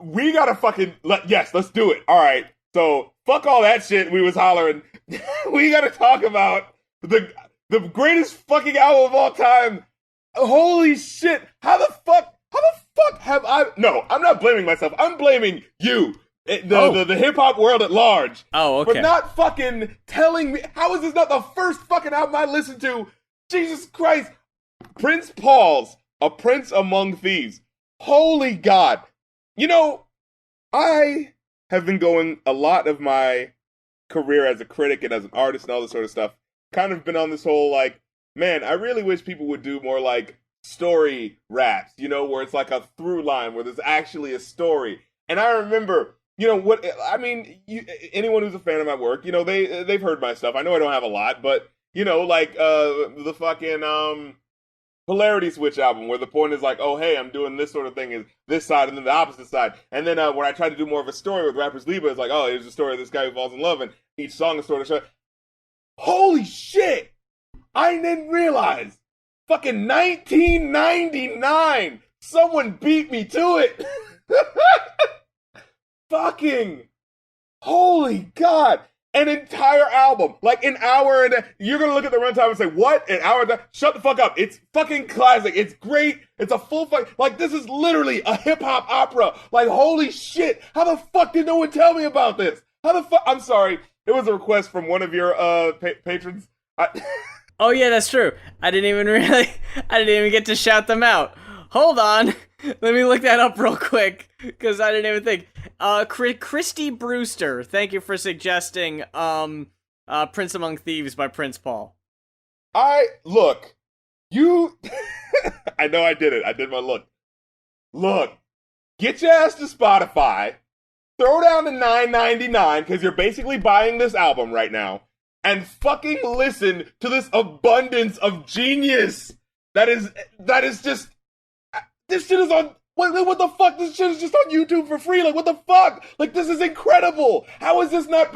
we gotta fucking yes, let's do it. All right. So fuck all that shit we was hollering. We gotta talk about the greatest fucking album of all time. Holy shit! How the fuck have I? No, I'm not blaming myself. I'm blaming you, the hip hop world at large. Oh, okay. For not fucking telling me. How is this not the first fucking album I listened to? Jesus Christ! Prince Paul's A Prince Among Thieves. Holy God! You know, I have been going a lot of my career as a critic and as an artist and all this sort of stuff. Kind of been on this whole like, man, I really wish people would do more like story raps, you know, where it's like a through line where there's actually a story. And I remember, you know, what I mean, anyone who's a fan of my work, you know, they've heard my stuff. I know I don't have a lot, but you know, like the fucking Polarity Switch album, where the point is like, oh hey, I'm doing this sort of thing is this side and then the opposite side. And then when I tried to do more of a story with Rappers Libre, it's like, oh, here's the story of this guy who falls in love, and each song is sort of short. Holy shit! I didn't realize. Fucking 1999! Someone beat me to it! Fucking holy God! An entire album, like an hour, and you're gonna look at the runtime and say, "What? An hour? Shut the fuck up! It's fucking classic. It's great. It's a full fight. Like this is literally a hip hop opera. Like holy shit! How the fuck did no one tell me about this? How the fuck? I'm sorry. It was a request from one of your patrons. Oh yeah, that's true. I didn't even get to shout them out. Hold on. Let me look that up real quick, because I didn't even think. Christy Brewster, thank you for suggesting Prince Among Thieves by Prince Paul. Look, you... I know I did it. I did my look. Look, get your ass to Spotify, throw down the $9.99, because you're basically buying this album right now, and fucking listen to this abundance of genius that is just... This shit is on... What the fuck? This shit is just on YouTube for free. Like, what the fuck? Like, this is incredible. How is this not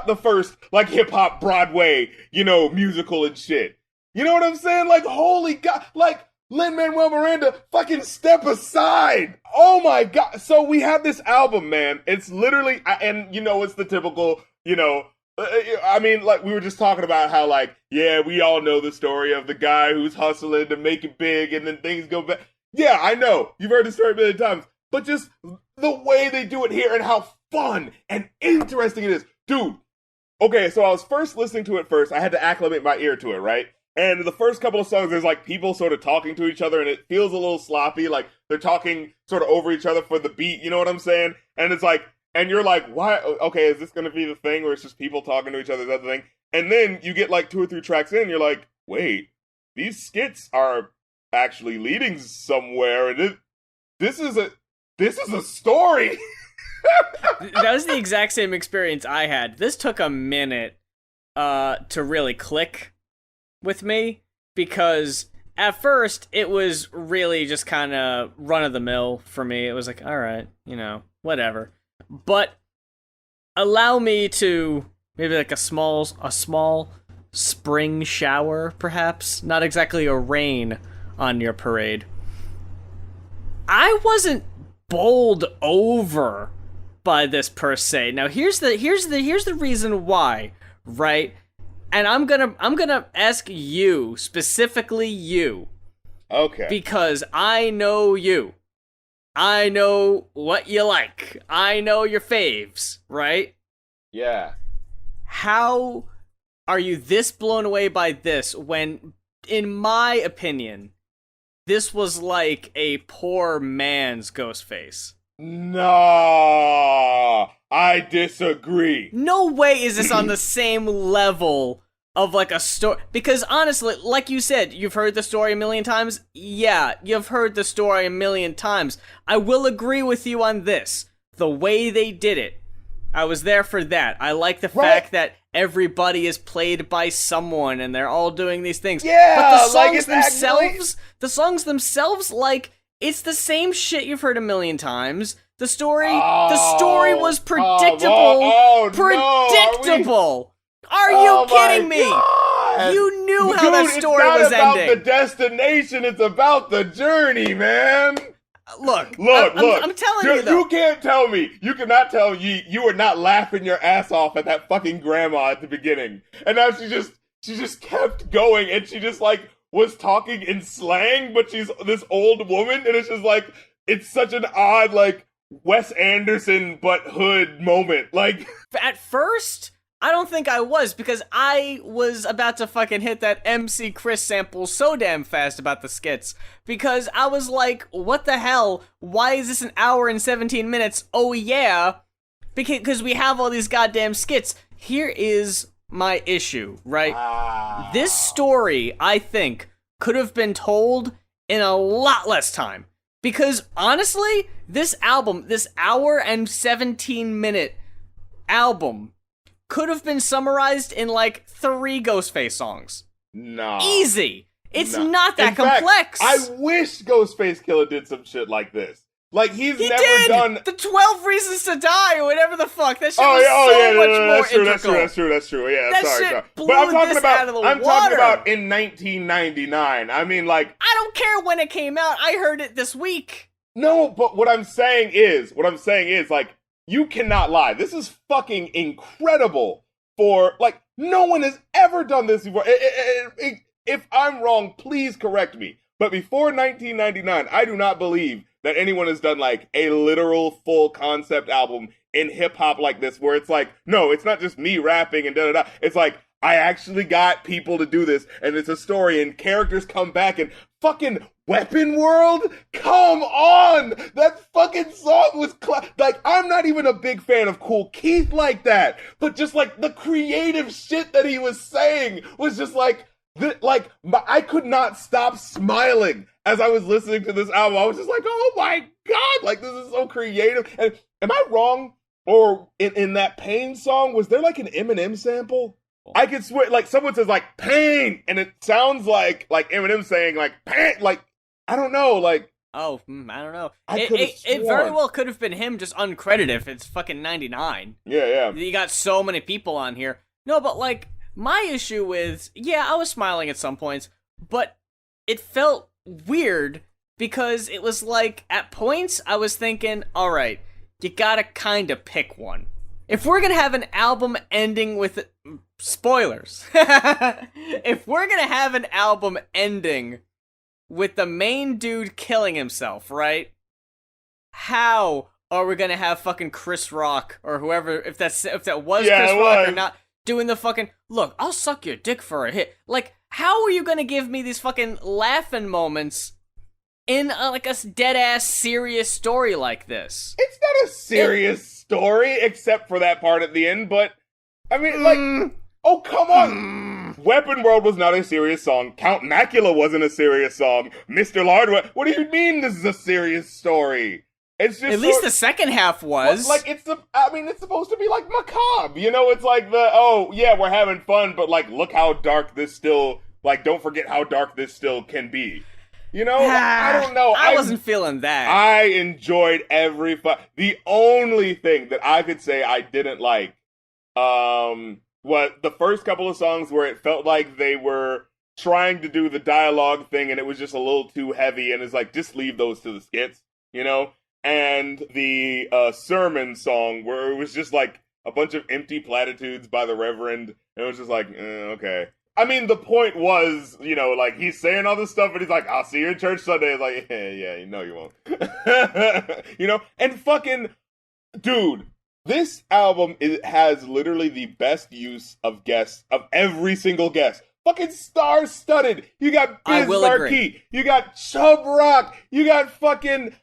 the first, like, hip-hop Broadway, you know, musical and shit? You know what I'm saying? Like, holy God. Like, Lin-Manuel Miranda, fucking step aside. Oh my God. So we have this album, man. It's literally... And, you know, it's the typical, you know... I mean, like, we were just talking about how, like, yeah, we all know the story of the guy who's hustling to make it big and then things go bad. Yeah, I know. You've heard the story a million times. But just the way they do it here and how fun and interesting it is. Dude, okay, so I was first listening to it first. I had to acclimate my ear to it, right? And the first couple of songs, there's like people sort of talking to each other and it feels a little sloppy. Like they're talking sort of over each other for the beat, you know what I'm saying? And it's like, and you're like, why? Okay, is this going to be the thing where it's just people talking to each other, that thing? And then you get like 2 or 3 tracks in, and you're like, wait, these skits are actually leading somewhere, and this is a story. That was the exact same experience I had. This took a minute to really click with me, because at first it was really just kind of run-of-the-mill for me. It was like, all right, you know, whatever. But allow me to maybe like a small spring shower, perhaps, not exactly a rain on your parade. I wasn't bowled over by this per se. Now here's the reason why, right? And I'm gonna ask you, specifically you. Okay. Because I know you. I know what you like. I know your faves, right? Yeah. How are you this blown away by this when, in my opinion, this was like a poor man's Ghostface? No, I disagree. No way is this on the same level of like a story. Because honestly, like you said, you've heard the story a million times. Yeah, you've heard the story a million times. I will agree with you on this. The way they did it, I was there for that. I like the fact that everybody is played by someone and they're all doing these things. Yeah, but the songs like themselves, like, it's the same shit you've heard a million times. The story was predictable. Predictable. Are you kidding me? God. You knew how that story was ending. It's not about the destination, it's about the journey, man. Look, Look, I'm telling you though. You can't tell me. You cannot tell me you were not laughing your ass off at that fucking grandma at the beginning. And now she just kept going, and she just like was talking in slang, but she's this old woman, and it's just like, it's such an odd, like, Wes Anderson but hood moment. Like, at first, I don't think I was, because I was about to fucking hit that MC Chris sample so damn fast about the skits, because I was like, what the hell? Why is this an hour and 17 minutes? Oh yeah, because we have all these goddamn skits. Here is my issue, right? This story, I think, could have been told in a lot less time. Because, honestly, this album, this hour and 17-minute album, could have been summarized in, like, 3 Ghostface songs. No. Easy. It's not that complex. I wish Ghostface Killer did some shit like this. Like, he never did! done The 12 Reasons to Die, or whatever the fuck. That shit was so much more integral. That's true. Yeah, that sorry. shit blew But I'm talking this about, out of the I'm water. talking about in 1999. I mean, like, I don't care when it came out. I heard it this week. no, but what I'm saying is, like, you cannot lie. This is fucking incredible for, like, no one has ever done this before. If I'm wrong, please correct me. But before 1999, I do not believe that anyone has done, like, a literal full concept album in hip-hop like this, where it's like, no, it's not just me rapping and da-da-da. It's like, I actually got people to do this, and it's a story, and characters come back, and fucking Weapon World? Come on! That fucking song was like, I'm not even a big fan of Kool Keith like that, but just, like, the creative shit that he was saying was just, like, I could not stop smiling as I was listening to this album. I was just like, oh my god, like, this is so creative. And am I wrong? Or in that Pain song, was there like an Eminem sample? I could swear, like, someone says like pain, and it sounds like Eminem saying like pain, like, I don't know, like. Oh, I don't know. It very well could have been him just uncredited if it's fucking 99. Yeah. You got so many people on here. No, but like, my issue is, yeah, I was smiling at some points, but it felt weird because it was like, at points, I was thinking, alright, you gotta kinda pick one. If we're gonna have an album ending with, spoilers, if we're gonna have an album ending with the main dude killing himself, right? How are we gonna have fucking Chris Rock, or whoever, if that was Chris Rock or not, doing the fucking, look, I'll suck your dick for a hit. Like, how are you gonna give me these fucking laughing moments in like a dead-ass serious story like this? It's not a serious story, except for that part at the end, but, I mean, like, oh, come on! Weapon World was not a serious song. Count Macula wasn't a serious song. Mr. Lardwell, what do you mean this is a serious story? It's just at least the second half was. Like, it's supposed to be, like, macabre, you know? It's like oh, yeah, we're having fun, but, like, look how dark this still, like, don't forget how dark this still can be. You know? I don't know. I wasn't feeling that. I enjoyed every the only thing that I could say I didn't like, was the first couple of songs where it felt like they were trying to do the dialogue thing and it was just a little too heavy, and it's like, just leave those to the skits, you know? And the sermon song where it was just like a bunch of empty platitudes by the Reverend, and it was just like, okay. I mean, the point was, you know, like, he's saying all this stuff, and he's like, I'll see you in church Sunday. It's like, yeah, no, you won't. You know? And fucking, dude, this album has literally the best use of guests, of every single guest. Fucking star-studded. You got Biz Markie. You got Chub Rock. You got fucking,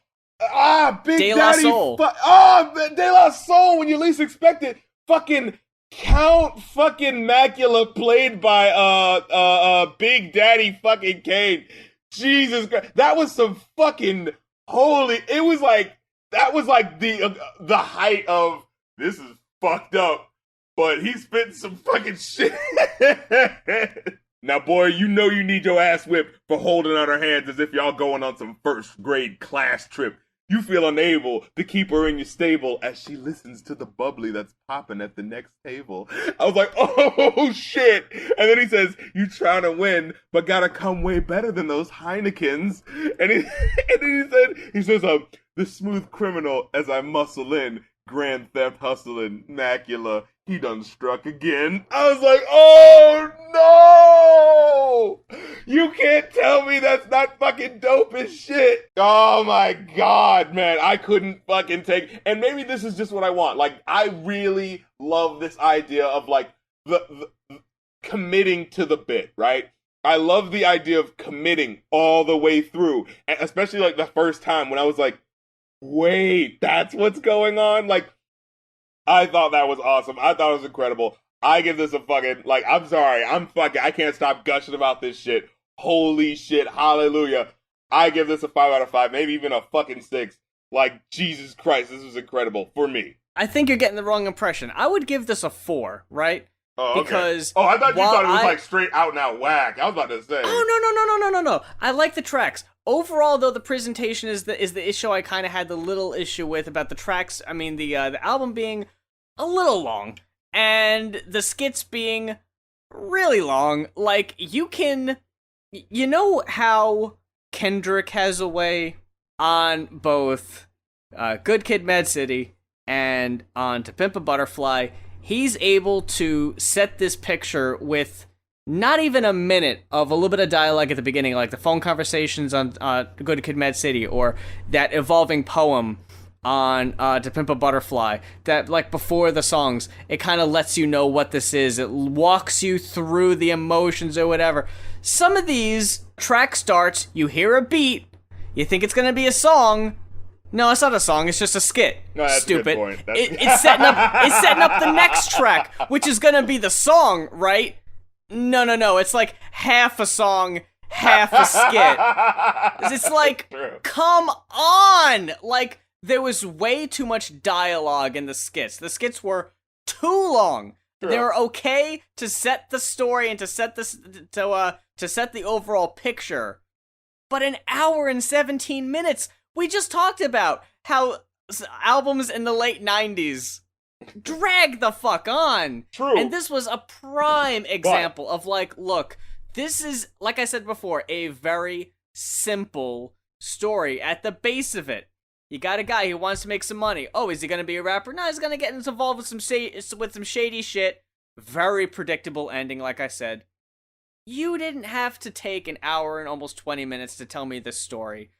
Big De Daddy. La Soul. De La Soul, when you least expect it. Fucking Count fucking Macula, played by Big Daddy fucking Kane. Jesus Christ, that was some fucking holy. It was like, that was like the height of, this is fucked up, but he's spitting some fucking shit. Now, boy, you know you need your ass whipped for holding out her hands as if y'all going on some first grade class trip. You feel unable to keep her in your stable as she listens to the bubbly that's popping at the next table. I was like, oh shit. And then he says, you trying to win, but gotta come way better than those Heinekens. And, and then he says, the smooth criminal as I muscle in, grand theft hustling, macula, he done struck again. I was like, oh no! You can't tell me that's not fucking dope as shit. Oh my god, man. I couldn't fucking take, and maybe this is just what I want. Like, I really love this idea of like the committing to the bit, right? I love the idea of committing all the way through, and especially like the first time when I was like, wait, that's what's going on? Like, I thought that was awesome. I thought it was incredible. I give this a fucking, like, I'm sorry. I can't stop gushing about this shit. Holy shit. Hallelujah. I give this a 5 out of 5, maybe even a fucking 6. Like, Jesus Christ, this was incredible for me. I think you're getting the wrong impression. I would give this a 4, right? Oh, okay. Because I thought you thought it was like straight out and out whack. I was about to say. Oh, no. I like the tracks. Overall, though, the presentation is the issue I kind of had the little issue with about the tracks. I mean, the album being a little long, and the skits being really long. Like, you know how Kendrick has a way on both Good Kid, Mad City and on To Pimp a Butterfly. He's able to set this picture with not even a minute of a little bit of dialogue at the beginning, like the phone conversations on Good Kid, Mad City, or that evolving poem on To Pimp a Butterfly, that like before the songs, it kind of lets you know what this is. It walks you through the emotions or whatever. Some of these track starts, you hear a beat, you think it's gonna be a song. No, it's not a song, it's just a skit. No, that's Stupid. A good point. It's setting up the next track, which is gonna be the song, right? No, it's like half a song, half a skit. It's like, come on! Like, there was way too much dialogue in the skits. The skits were too long. True. They were okay to set the story and to set this to set the overall picture. But an hour and 17 minutes, we just talked about how albums in the late 90s drag the fuck on. True. And this was a prime example of like, look, this is, like I said before, a very simple story at the base of it. You got a guy who wants to make some money. Oh, is he gonna be a rapper? No, he's gonna get involved with some shady shit. Very predictable ending, like I said. You didn't have to take an hour and almost 20 minutes to tell me this story.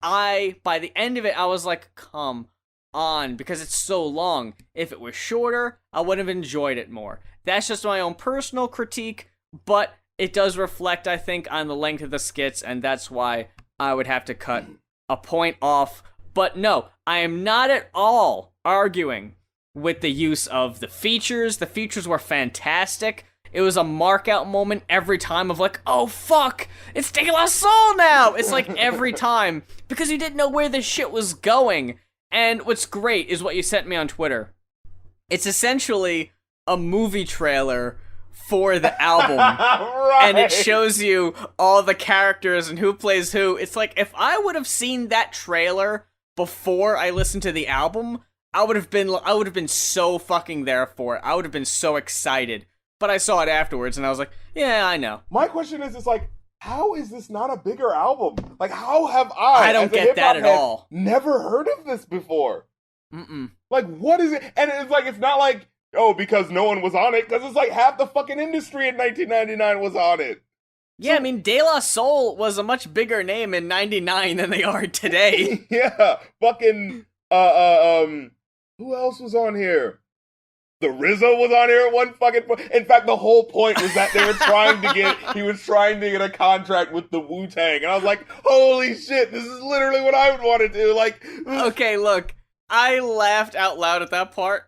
By the end of it, I was like, come on, because it's so long. If it was shorter, I would have enjoyed it more. That's just my own personal critique, but it does reflect, I think, on the length of the skits, and that's why I would have to cut a point off. But no, I am not at all arguing with the use of the features. The features were fantastic. It was a mark-out moment every time of like, oh fuck, it's De La Soul now! It's like every time, because you didn't know where this shit was going. And what's great is what you sent me on Twitter. It's essentially a movie trailer for the album. Right. And it shows you all the characters and who plays who. It's like, if I would have seen that trailer before I listened to the album, I would have been so fucking there for it. I would have been so excited. But I saw it afterwards and I was like, yeah, I know. My question is, it's like, how is this not a bigger album? Like, how have I don't get that at all. Never heard of this before. Mm-mm. Like, what is it? And it's like, it's not like, oh, because no one was on it, because it's like half the fucking industry in 1999 was on it. Yeah, so, I mean, De La Soul was a much bigger name in 99 than they are today. Yeah, fucking, who else was on here? The Rizzo was on here at one fucking point. In fact, the whole point was that he was trying to get a contract with the Wu-Tang. And I was like, holy shit, this is literally what I would want to do. Like, okay, look, I laughed out loud at that part.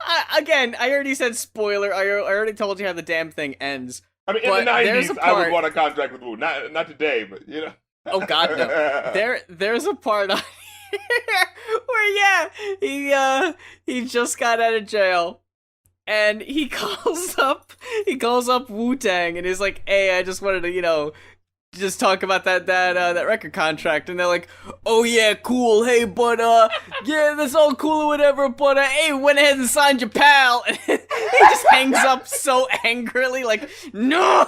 I already said spoiler. I already told you how the damn thing ends. I mean, in the 90s, I would want a contract with Wu. Not today, but, you know. Oh, God, no. There's a part on where, yeah, he just got out of jail. And he calls up Wu-Tang and he's like, hey, I just wanted to, just talk about that record contract, and they're like, "Oh yeah, cool. Hey, but yeah, that's all cool or whatever. But hey, went ahead and signed your pal." And he just hangs up so angrily, like, "No."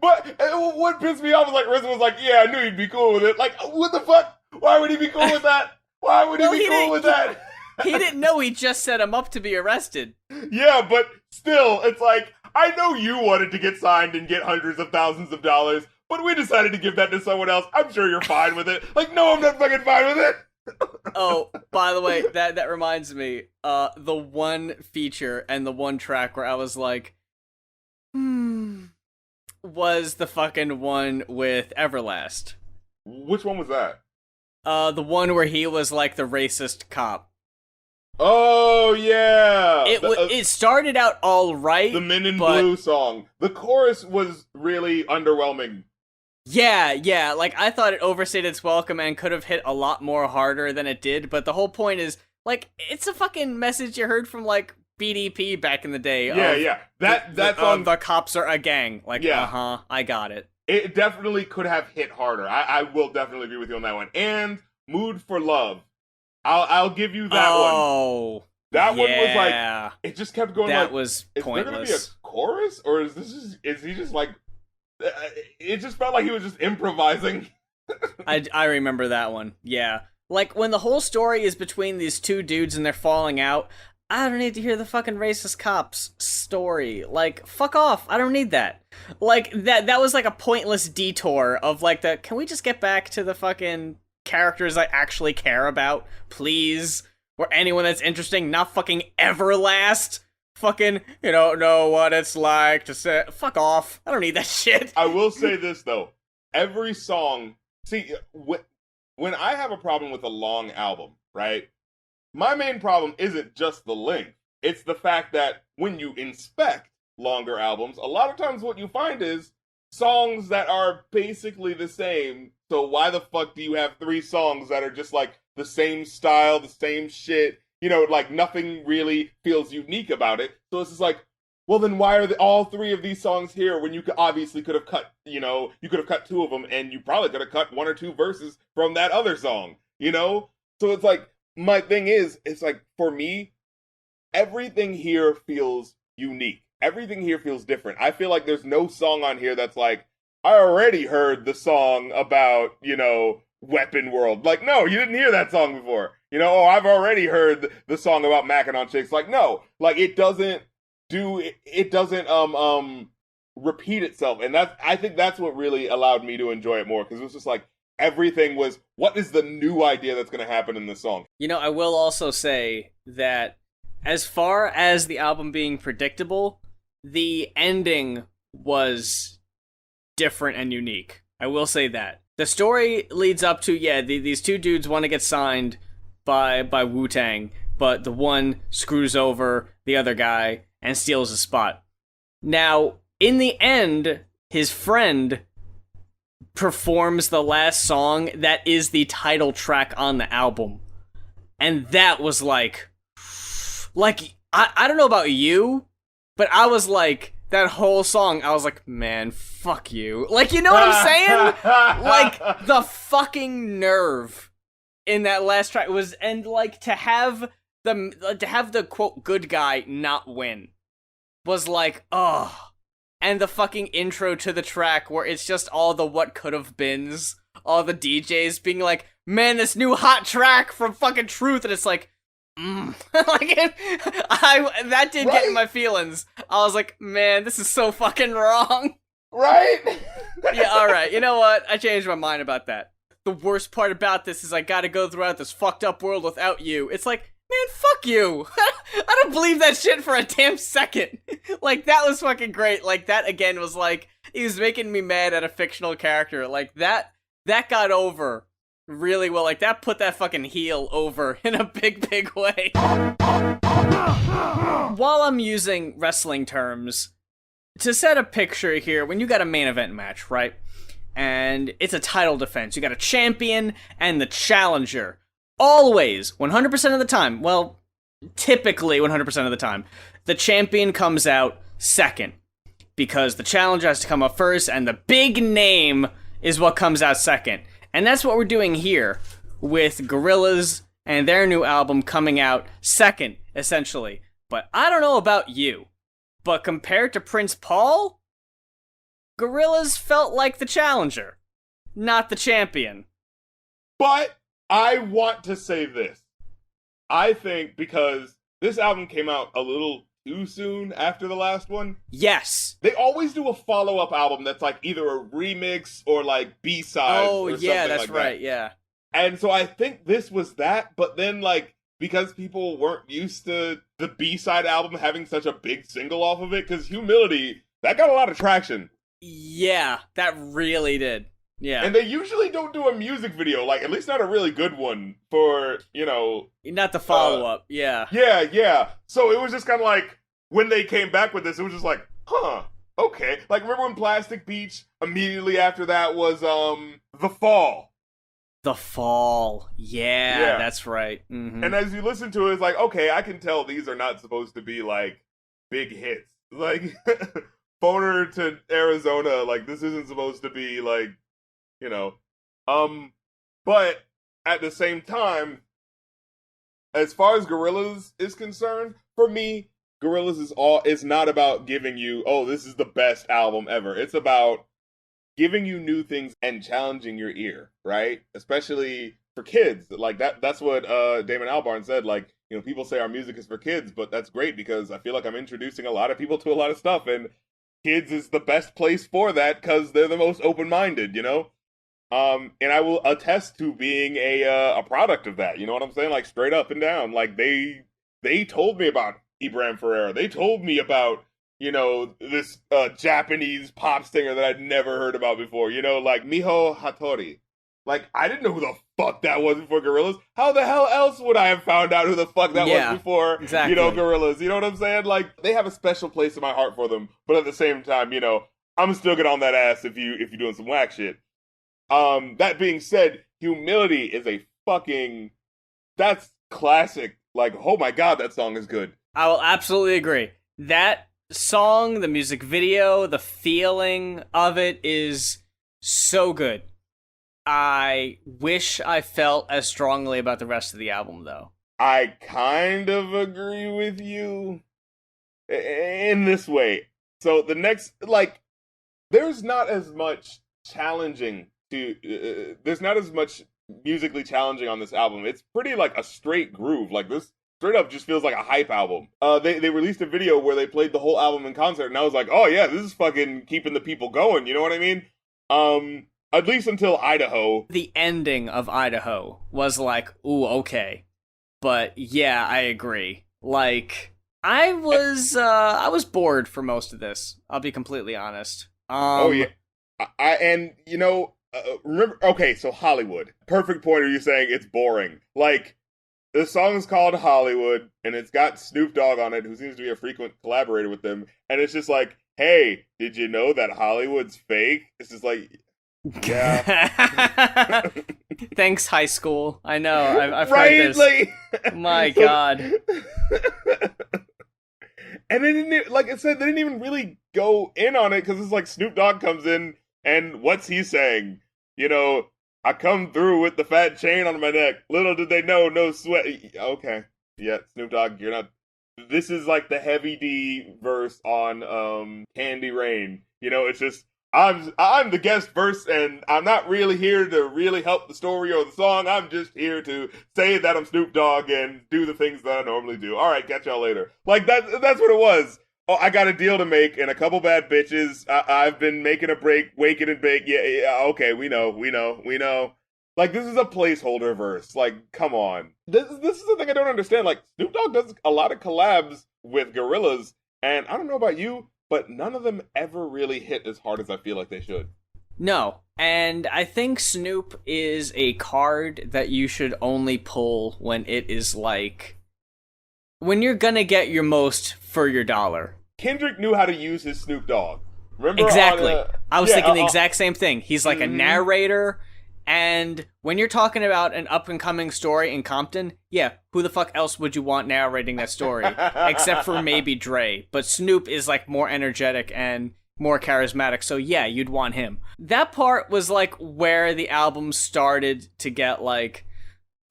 But what pissed me off was like RZA was like, "Yeah, I knew you'd be cool with it." Like, what the fuck? Why would he be cool with that? Why would he be cool with that? He didn't know he just set him up to be arrested. Yeah, but still, it's like, I know you wanted to get signed and get hundreds of thousands of dollars, but we decided to give that to someone else. I'm sure you're fine with it. Like, no, I'm not fucking fine with it. Oh, by the way, that reminds me, the one feature and the one track where I was like, was the fucking one with Everlast. Which one was that? The one where he was like the racist cop. Oh, yeah! It started out all right. The Men in Blue song. The chorus was really underwhelming. Yeah, like, I thought it overstayed its welcome and could have hit a lot more harder than it did, but the whole point is, like, it's a fucking message you heard from, like, BDP back in the day. Yeah. That song... the cops are a gang. Like, yeah. I got it. It definitely could have hit harder. I will definitely agree with you on that one. And Mood for Love. I'll give you that one. Oh, that one was like, it just kept going. That like, was pointless. Is there gonna be a chorus, or is he just like? It just felt like he was just improvising. I remember that one. Yeah, like when the whole story is between these two dudes and they're falling out. I don't need to hear the fucking racist cops story. Like, fuck off. I don't need that. Like, that was like a pointless detour of like can we just get back to the fucking characters I actually care about, please? Or anyone that's interesting, not fucking Everlast. Fucking, know what it's like to say, fuck off. I don't need that shit. I will say this, though. Every song, see, when I have a problem with a long album, right? My main problem isn't just the length. It's the fact that when you inspect longer albums, a lot of times what you find is songs that are basically the same. So why the fuck do you have 3 songs that are just like the same style, the same shit? Like nothing really feels unique about it. So it's just like, well, then why are all 3 of these songs here when you obviously could have cut, you could have cut 2 of them, and you probably could have cut 1 or 2 verses from that other song, So it's like, my thing is, it's like, for me, everything here feels unique. Everything here feels different. I feel like there's no song on here that's like, I already heard the song about, Weapon World. Like, no, you didn't hear that song before. I've already heard the song about macking on chicks. Like, no. Like, it doesn't repeat itself. And I think that's what really allowed me to enjoy it more, because it was just like, everything was, what is the new idea that's going to happen in this song? I will also say that as far as the album being predictable, the ending was different and unique. I will say that. The story leads up to, these 2 dudes want to get signed by Wu-Tang, but the one screws over the other guy and steals his spot. Now, in the end, his friend performs the last song that is the title track on the album. And that was like I don't know about you, but I was like, that whole song, I was like, man, fuck you. Like, you know what I'm saying? Like, the fucking nerve in that last track was, and like, to have the quote good guy not win was like, oh. And the fucking intro to the track where it's just all the what could have beens, all the DJs being like, man, this new hot track from fucking Truth, and it's like, like, that did get in my feelings. I was like, man, this is so fucking wrong. Right? Yeah, alright, you know what? I changed my mind about that. The worst part about this is I gotta go throughout this fucked up world without you. It's like, man, fuck you. I don't believe that shit for a damn second. Like, that was fucking great. Like, that again was like, he was making me mad at a fictional character. Like, that got over really well. Like, that put that fucking heel over in a big, big way. While I'm using wrestling terms, to set a picture here, when you got a main event match, right? And it's a title defense. You got a champion and the challenger. Always, 100% of the time, typically 100% of the time, the champion comes out second. because the challenger has to come up first, and the big name is what comes out second. And that's what we're doing here with Gorillaz and their new album coming out second, essentially. But I don't know about you, but compared to Prince Paul, Gorillaz felt like the challenger, not the champion. But I want to say this. I think because this album came out a little too soon after the last one. Yes. They always do a follow-up album that's like either a remix or like B-sides or something yeah, that's like right, that. yeah. And so I think this was that, but then like because people weren't used to the B-side album having such a big single off of it, because Humility, that got a lot of traction. Yeah, that really did. Yeah. And they usually don't do a music video, like at least not a really good one for, you know... Not the follow-up, yeah. Yeah. So it was just kind of like, when they came back with this, it was just like, huh, okay. Like, remember when Plastic Beach, immediately after that was, The Fall. The Fall. Yeah, that's right. Mm-hmm. And as you listen to it, it's like, okay, I can tell these are not supposed to be, like, big hits. Like, Boner to Arizona, like, this isn't supposed to be, like, you know. But at the same time, as far as Gorillaz is concerned, for me, Gorillaz is not about giving you, oh, this is the best album ever. It's about giving you new things and challenging your ear, right? Especially for kids. Like that's what Damon Albarn said. Like, you know, people say our music is for kids, but that's great because I feel like I'm introducing a lot of people to a lot of stuff, and kids is the best place for that because they're the most open-minded, you know? And I will attest to being a product of that. You know what I'm saying? Like straight up and down. Like they told me about Ibrahim Ferreira. They told me about, you know, this Japanese pop singer that I'd never heard about before. You know, like Miho Hattori. Like I didn't know who the fuck that was before Gorillaz. How the hell else would I have found out who the fuck that was before? Exactly. You know, Gorillaz. You know what I'm saying? Like they have a special place in my heart for them. But at the same time, you know, I'm still getting on that ass if you're doing some whack shit. That being said, Humility is a fucking... That's classic. Like, oh my god, that song is good. I will absolutely agree. That song, the music video, the feeling of it is so good. I wish I felt as strongly about the rest of the album, though. I kind of agree with you in this way. So the next, like, there's not as much challenging there's not as much musically challenging on this album. It's pretty like a straight groove. Like this straight up just feels like a hype album. They released a video where they played the whole album in concert, and I was like, oh yeah, this is fucking keeping the people going. You know what I mean? At least until Idaho. The ending of Idaho was like, ooh, okay. But yeah, I agree. Like I was bored for most of this. I'll be completely honest. Oh yeah. And you know, remember, okay, so Hollywood. Perfect point of you saying it's boring. Like, the song is called Hollywood, and it's got Snoop Dogg on it, who seems to be a frequent collaborator with them, and it's just like, hey, did you know that Hollywood's fake? It's just like, yeah. Thanks, high school. I know, I've right? heard this. Like, my god. And they didn't, like I said, they didn't even really go in on it, because it's like Snoop Dogg comes in, and what's he saying? You know, I come through with the fat chain on my neck. Little did they know, no sweat. Okay. Yeah, Snoop Dogg, you're not... This is like the Heavy D verse on Candy Rain. You know, it's just, I'm the guest verse, and I'm not really here to really help the story or the song. I'm just here to say that I'm Snoop Dogg and do the things that I normally do. All right, catch y'all later. Like, that's what it was. Oh, I got a deal to make and a couple bad bitches. I've been making a break, waking and bake. Yeah, okay, we know. Like, this is a placeholder verse. Like, come on. This is the thing I don't understand. Like, Snoop Dogg does a lot of collabs with Gorillaz, and I don't know about you, but none of them ever really hit as hard as I feel like they should. No, and I think Snoop is a card that you should only pull when it is like... when you're gonna get your most for your dollar. Kendrick knew how to use his Snoop Dogg. Remember? Exactly. I was thinking the exact same thing. He's like a narrator, and when you're talking about an up-and-coming story in Compton, yeah, who the fuck else would you want narrating that story? Except for maybe Dre. But Snoop is like more energetic, and more charismatic, so yeah, you'd want him. That part was like where the album started to get like,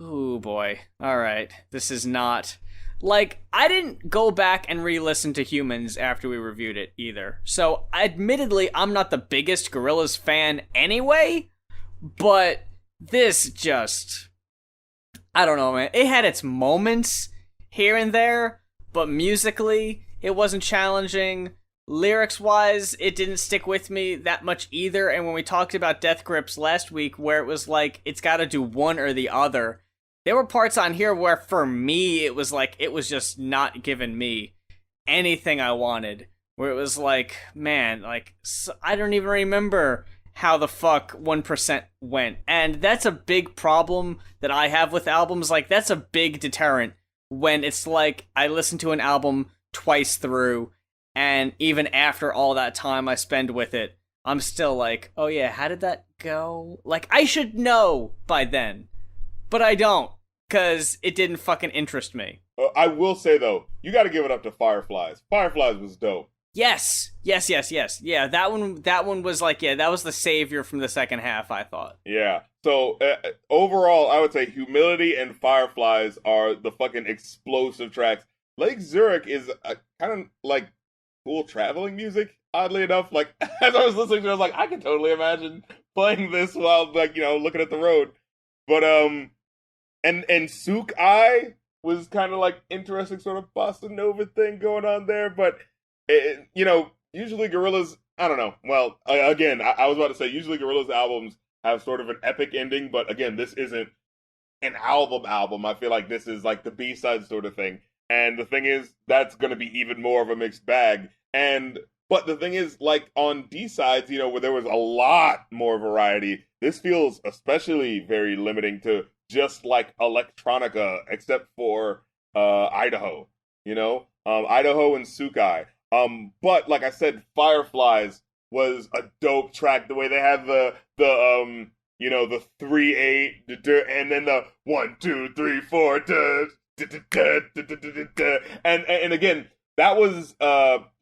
ooh boy, alright, this is not... Like, I didn't go back and re-listen to Humans after we reviewed it either. So, admittedly, I'm not the biggest Gorillaz fan anyway, but this just... I don't know, man. It had its moments here and there, but musically, it wasn't challenging. Lyrics-wise, it didn't stick with me that much either, and when we talked about Death Grips last week, where it was like, it's gotta do one or the other, there were parts on here where, for me, it was like, it was just not giving me anything I wanted. Where it was like, man, like, I don't even remember how the fuck 1% went. And that's a big problem that I have with albums. Like, that's a big deterrent when it's like, I listen to an album twice through, and even after all that time I spend with it, I'm still like, oh yeah, how did that go? Like, I should know by then. But I don't, because it didn't fucking interest me. I will say, though, you gotta give it up to Fireflies. Fireflies was dope. Yes. Yeah, that one was like, yeah, that was the savior from the second half, I thought. Yeah. So, overall, I would say Humility and Fireflies are the fucking explosive tracks. Lake Zurich is a kind of, like, cool traveling music, oddly enough. Like, as I was listening to it, I was like, I can totally imagine playing this while, like, you know, looking at the road. But, and Sook I was kind of like interesting sort of bossa nova thing going on there, but you know, usually Gorillaz, I don't know. Well, again, I was about to say usually Gorillaz albums have sort of an epic ending, but again, this isn't an album. I feel like this is like the B-side sort of thing, and the thing is that's going to be even more of a mixed bag. But the thing is, like on D-sides, you know, where there was a lot more variety, this feels especially very limiting to just like electronica, except for Idaho, you know, Idaho and Sukai. But like I said, Fireflies was a dope track. The way they had the you know, the 3/8 and then the 1 2 3 4 and again that was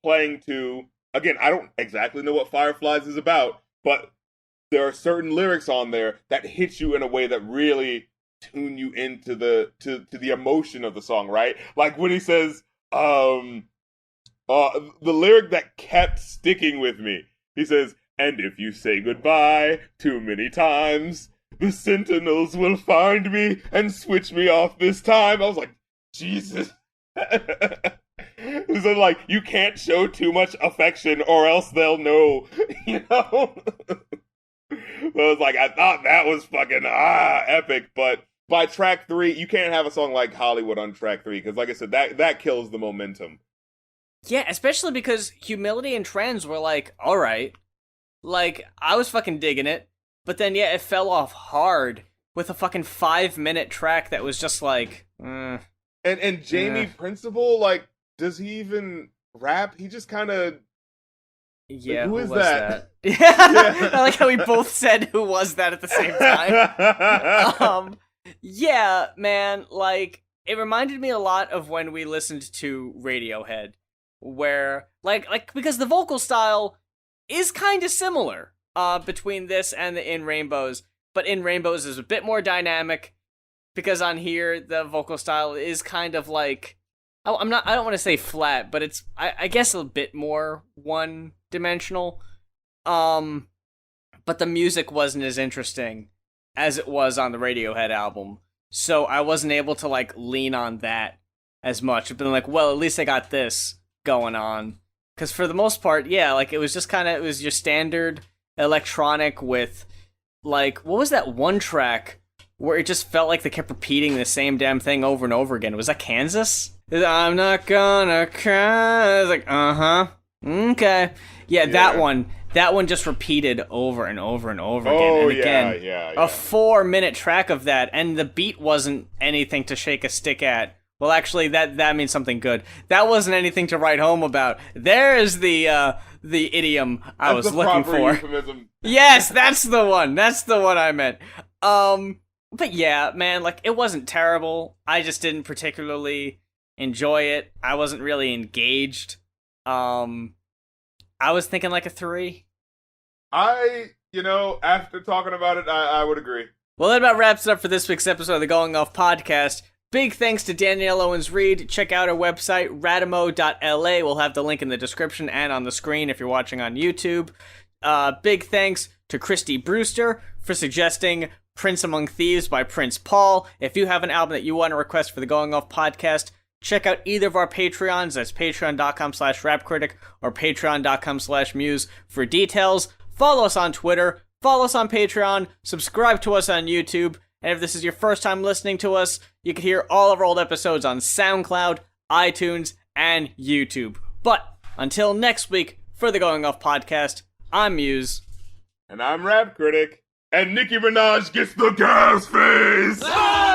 playing to, again, I don't exactly know what Fireflies is about, but there are certain lyrics on there that hit you in a way that really tune you into the emotion of the song, right? Like when he says, the lyric that kept sticking with me. He says, "And if you say goodbye too many times, the sentinels will find me and switch me off this time." I was like, Jesus. So like, you can't show too much affection or else they'll know, you know? So I was like, I thought that was fucking epic, but by track 3, you can't have a song like Hollywood on track 3, because like I said, that kills the momentum. Yeah, especially because Humility and Trends were like, alright. Like, I was fucking digging it, but then yeah, it fell off hard with a fucking 5-minute track that was just like, And Jamie Principle, like, does he even rap? He just kind of... Yeah, like, who is was that? Yeah. I like how we both said who was that at the same time. Yeah, man, like, it reminded me a lot of when we listened to Radiohead, where, like because the vocal style is kind of similar, between this and the In Rainbows, but In Rainbows is a bit more dynamic, because on here, the vocal style is kind of like, I don't want to say flat, but it's, I guess a bit more one-dimensional, but the music wasn't as interesting as it was on the Radiohead album, so I wasn't able to, like, lean on that as much. I've been like, well, at least I got this going on, because for the most part, yeah, like, it was just kind of, it was your standard electronic with, like, what was that one track where it just felt like they kept repeating the same damn thing over and over again? Was that Kansas? I'm not gonna cry. I was like, okay. Yeah, that one just repeated over and over and over again. And again, a 4-minute track of that, and the beat wasn't anything to shake a stick at. Well, actually, that means something good. That wasn't anything to write home about. There's the idiom I was looking for. Euphemism. Yes, that's the one. That's the one I meant. But yeah, man, like, it wasn't terrible. I just didn't particularly enjoy it. I wasn't really engaged. I I was thinking like a 3. After talking about it, I would agree. Well, that about wraps it up for this week's episode of the Going Off Podcast. Big thanks to Danielle Owens-Reed. Check out our website, radimo.la. We'll have the link in the description and on the screen if you're watching on YouTube. Big thanks to Christy Brewster for suggesting Prince Among Thieves by Prince Paul. If you have an album that you want to request for the Going Off Podcast, check out either of our Patreons. That's patreon.com/rapcritic or patreon.com/muse for details. Follow us on Twitter. Follow us on Patreon. Subscribe to us on YouTube. And if this is your first time listening to us, you can hear all of our old episodes on SoundCloud, iTunes, and YouTube. But until next week, for the Going Off Podcast, I'm Muse. And I'm Rap Critic. And Nicki Minaj gets the gas face! Ah!